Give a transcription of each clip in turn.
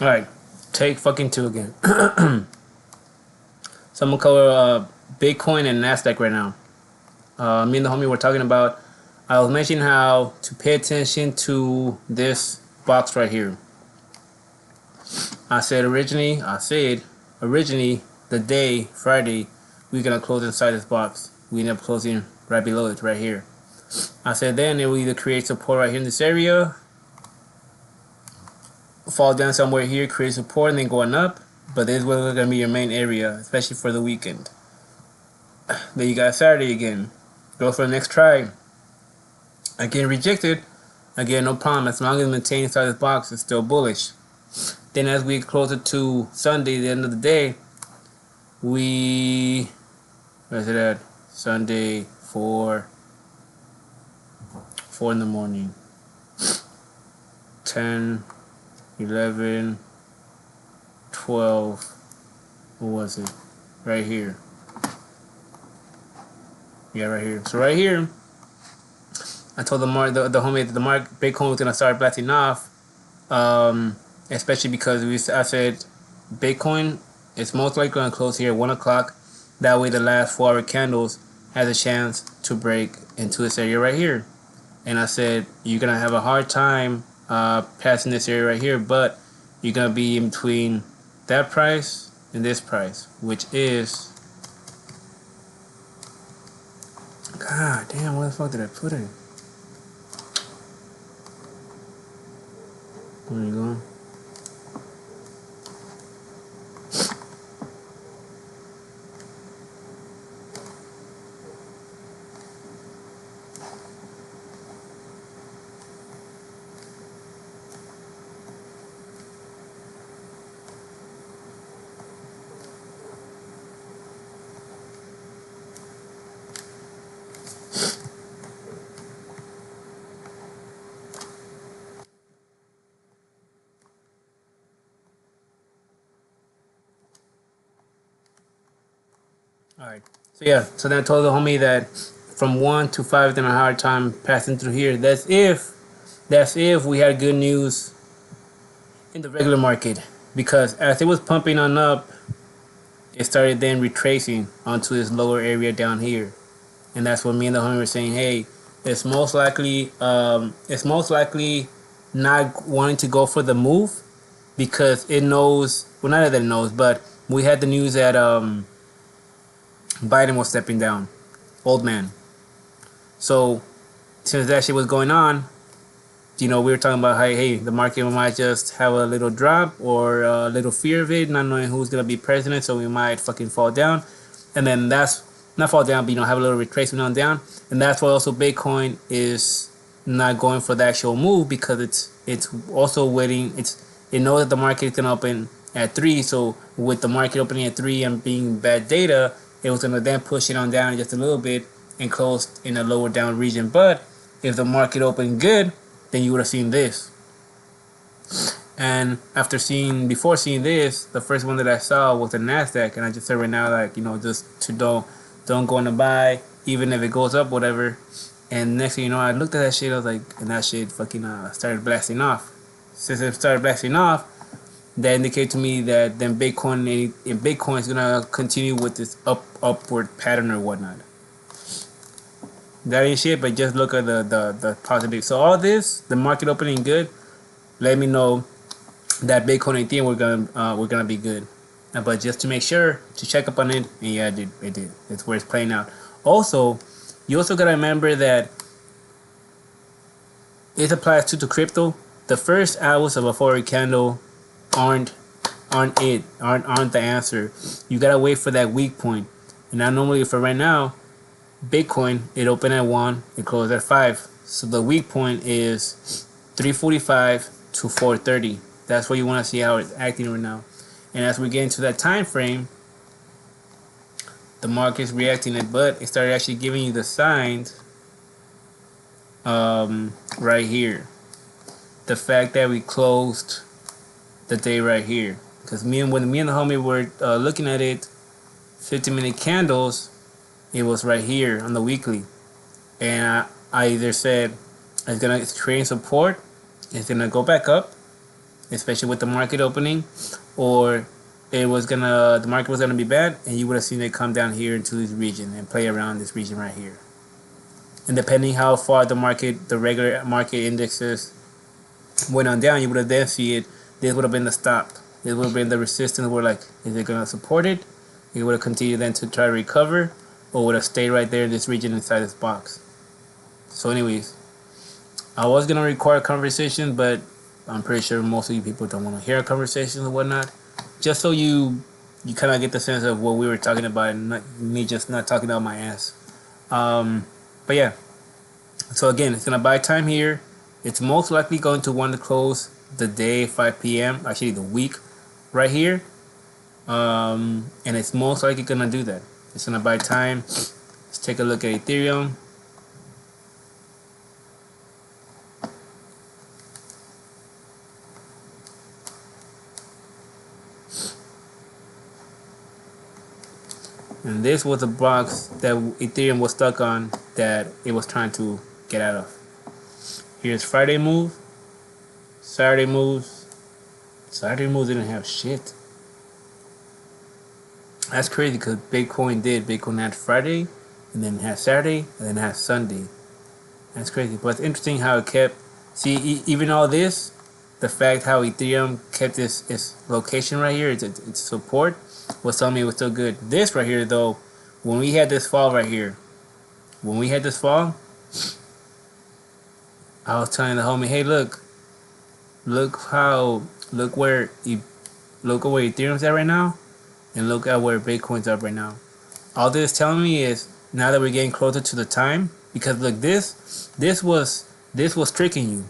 Alright, take fucking two again. So I'm gonna cover Bitcoin and Nasdaq right now. Me and the homie were talking about. I was mentioning how to pay attention to this box right here. I said originally the day Friday we're gonna close inside this box. We end up closing right below it right here. I said then it will either create support right here in this area, fall down somewhere here, create support, and then going up. But this was gonna be your main area, especially for the weekend. Then you got Saturday again. Go for the next try. Again rejected. Again, no problem. As long as it maintains inside this box, it's still bullish. Then as we get closer to Sunday, the end of the day, where's it at? Sunday, 4 in the morning. 10, 11, 12. What was it? Right here. Yeah, right here. So right here, I told the homie that the Bitcoin was gonna start blasting off. Especially because I said Bitcoin is most likely gonna close here at 1 o'clock. That way, the last 4-hour candles has a chance to break into this area right here. And I said you're gonna have a hard time passing this area right here, but you're gonna be in between that price and this price, which is, god damn, where the fuck did I put it? Where you going? Alright. So yeah, so then I told the homie that from 1 to 5 then a hard time passing through here. That's if we had good news in the regular market. Because as it was pumping on up, it started then retracing onto this lower area down here. And that's what me and the homie were saying, hey, it's most likely not wanting to go for the move because it knows, well, not that it knows, but we had the news that Biden was stepping down, old man. So since that shit was going on, we were talking about how, hey, the market might just have a little drop or a little fear of it, not knowing who's gonna be president, so we might fucking fall down, and then that's not fall down, but have a little retracement on down, and that's why also Bitcoin is not going for the actual move because it's also waiting. It knows that the market is gonna open at 3, so with the market opening at 3 and being bad data, it was gonna then push it on down just a little bit and close in a lower down region. But if the market opened good, then you would have seen this. And before seeing this, the first one that I saw was the Nasdaq, and I just said right now, like, just to don't go in the buy, even if it goes up, whatever. And next thing you know, I looked at that shit, I was like, and that shit fucking started blasting off. Since it started blasting off, that indicated to me that then Bitcoin is gonna continue with this upward pattern or whatnot. That ain't shit, but just look at the positive. So all this, the market opening good, let me know that Bitcoin and Ethereum we're gonna be good. But just to make sure to check up on it, and yeah, it did. It's where it's playing out. Also, you also gotta remember that it applies to crypto. The first hours of a forward candle aren't the answer. You gotta wait for that weak point. And now normally for right now, Bitcoin, it opened at 1, it closed at 5. So the weak point is 345 to 430. That's what you want to see how it's acting right now. And as we get into that time frame, the market's reacting it, but it started actually giving you the signs right here. The fact that we closed the day right here. Because when me and the homie were looking at it, 15-minute candles, it was right here on the weekly, and I either said it's gonna create support, it's gonna go back up, especially with the market opening, or the market was gonna be bad, and you would have seen it come down here into this region and play around this region right here. And depending how far the regular market indexes went on down, you would have then see it. This would have been the stop. This would have been the resistance. We're like, is it gonna support it? It would have continued then to try to recover, or would have stayed right there in this region inside this box. So, anyways, I was gonna record a conversation, but I'm pretty sure most of you people don't want to hear a conversation and whatnot. Just so you kind of get the sense of what we were talking about, and me just not talking out my ass. But yeah. So again, it's gonna buy time here. It's most likely going to want to close the day 5 p.m. Actually, the week right here. And it's most likely gonna do that. It's gonna buy time. Let's take a look at Ethereum. And this was a box that Ethereum was stuck on that it was trying to get out of. Here's Friday move, Saturday moves. Saturday moves didn't have shit. That's crazy because Bitcoin did. Bitcoin had Friday, and then had Saturday, and then had Sunday. That's crazy. But it's interesting how it kept. See, even all this, the fact how Ethereum kept its location right here, its support, was telling me it was still good. This right here, though, when we had this fall right here, I was telling the homie, hey, look where Ethereum's at right now, and look at where Bitcoin's up right now. All this is telling me is now that we're getting closer to the time, because look, this was tricking you.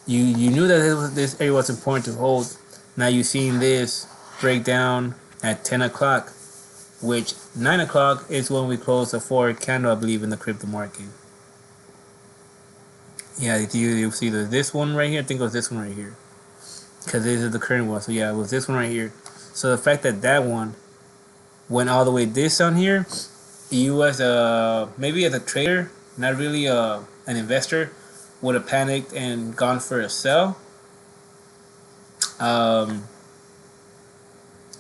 You knew that this area was important to hold. Now you've seen this break down at 10 o'clock, which 9 o'clock is when we close the forward candle, I believe, in the crypto market. Yeah, you see this one right here. I think it was this one right here, because this is the current one. So yeah, it was this one right here. So the fact that one went all the way this down here, you as maybe as a trader, not really an investor, would have panicked and gone for a sell.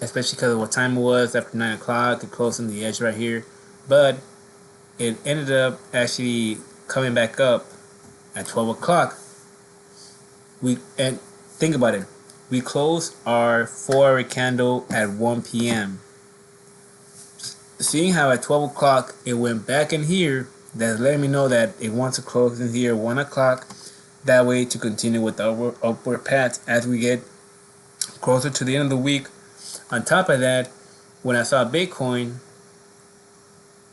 Especially because of what time it was after 9 o'clock, it closed on the edge right here. But it ended up actually coming back up at 12 o'clock. And think about it. We closed our 4-hour candle at 1 p.m. Seeing how at 12 o'clock it went back in here, that's letting me know that it wants to close in here at 1 o'clock. That way to continue with the upward path as we get closer to the end of the week. On top of that, when I saw Bitcoin,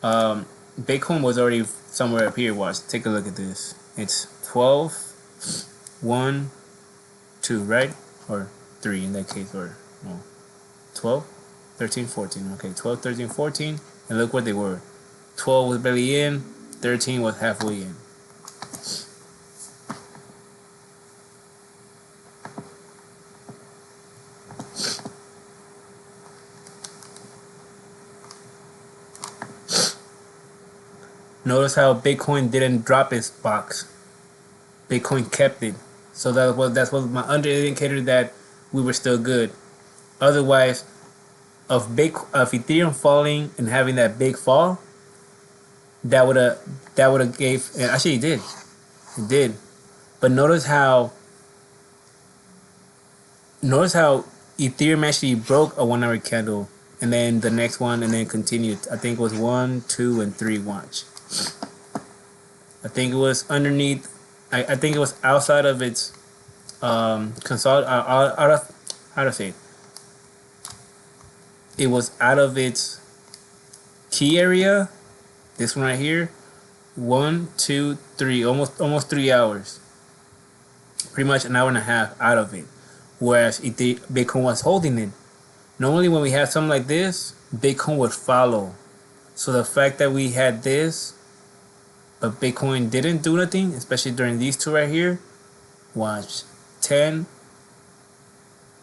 Bitcoin was already somewhere up here. Watch, take a look at this. It's 12, 1, 2, right? Or 3 in that case, or no, 12, 13, 14. Okay, 12, 13, 14. And look what they were. 12 was barely in, 13 was halfway in. Notice how Bitcoin didn't drop its box. Bitcoin kept it. So that's what my under indicator that we were still good. Otherwise, of Ethereum falling and having that big fall, that would have gave, and actually it did. But notice how Ethereum actually broke a 1-hour candle, and then the next one, and then continued. I think it was 1, 2, and 3. Watch. I think it was underneath. I think it was outside of its out of, how to say it. It was out of its key area. This one right here. 1, 2, 3. Almost 3 hours. Pretty much an hour and a half out of it. Whereas Bitcoin was holding it. Normally when we have something like this, Bitcoin would follow. So the fact that we had this, but Bitcoin didn't do nothing, especially during these two right here. Watch. 10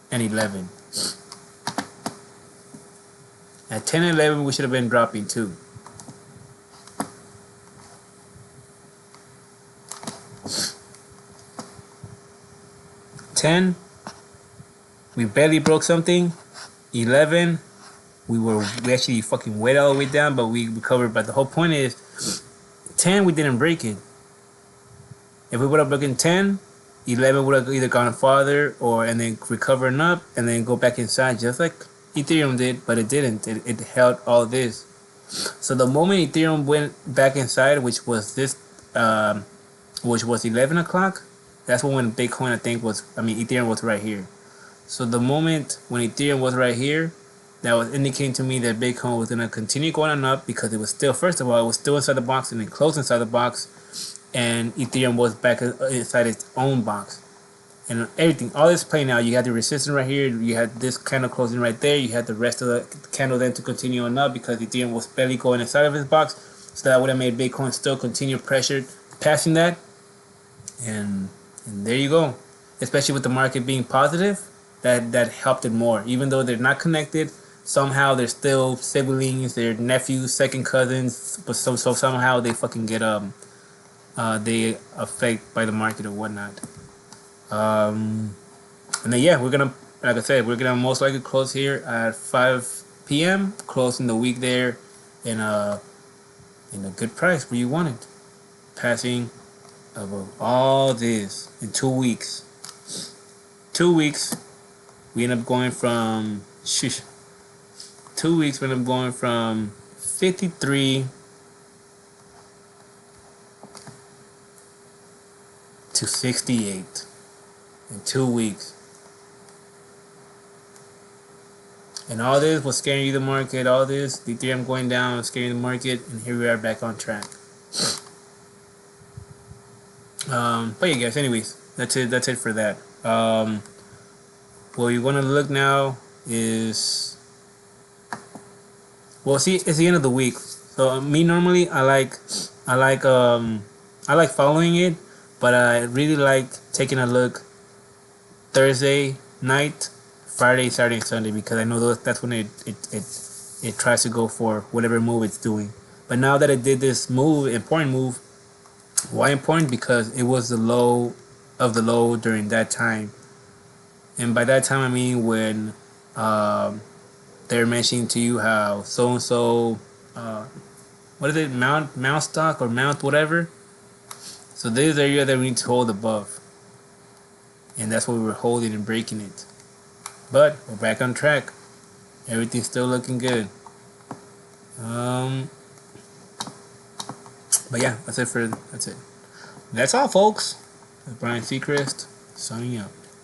and 11. At 10 and 11, we should have been dropping too. We barely broke something. 11, we actually fucking went all the way down, but we recovered. But the whole point is, 10, we didn't break it. If we would have broken 10, 11 would have either gone farther or and then recovering up and then go back inside just like Ethereum did, but it didn't. It held all this. So the moment Ethereum went back inside, which was 11 o'clock, that's when Bitcoin, Ethereum was right here. So the moment when Ethereum was right here, that was indicating to me that Bitcoin was going to continue going on up because it was still, first of all, it was still inside the box and then closed inside the box, and Ethereum was back inside its own box. And everything, all this playing out, you had the resistance right here, you had this candle closing right there, you had the rest of the candle then to continue on up because Ethereum was barely going inside of its box, so that would have made Bitcoin still continue pressured, passing that, and there you go. Especially with the market being positive, that helped it more. Even though they're not connected, somehow they're still siblings, they're nephews, second cousins, but so somehow they fucking get they affect by the market or whatnot. And then yeah, we're gonna, like I said, we're gonna most likely close here at 5 p.m. closing the week there in a good price where you want it, passing above all this in 2 weeks. 2 weeks, we end up going from 2 weeks. We end up going from 53 to 68 in 2 weeks. And all this was scaring you the market. All this, the Ethereum going down, was scaring the market, and here we are back on track. But yeah, guys. Anyways, that's it. That's it for that. What you want to look now is, well, see, it's the end of the week. So me normally I like following it, but I really like taking a look Thursday night, Friday, Saturday, and Sunday, because I know that's when it tries to go for whatever move it's doing. But now that it did this important move, why important? Because it was the low of the low during that time. And by that time, I mean when they're mentioning to you how so and so, what is it, Mount stock or Mount whatever. So this is the area that we need to hold above, and that's what we were holding and breaking it. But we're back on track. Everything's still looking good. But yeah, that's it. That's all, folks. Brian Seacrest signing out.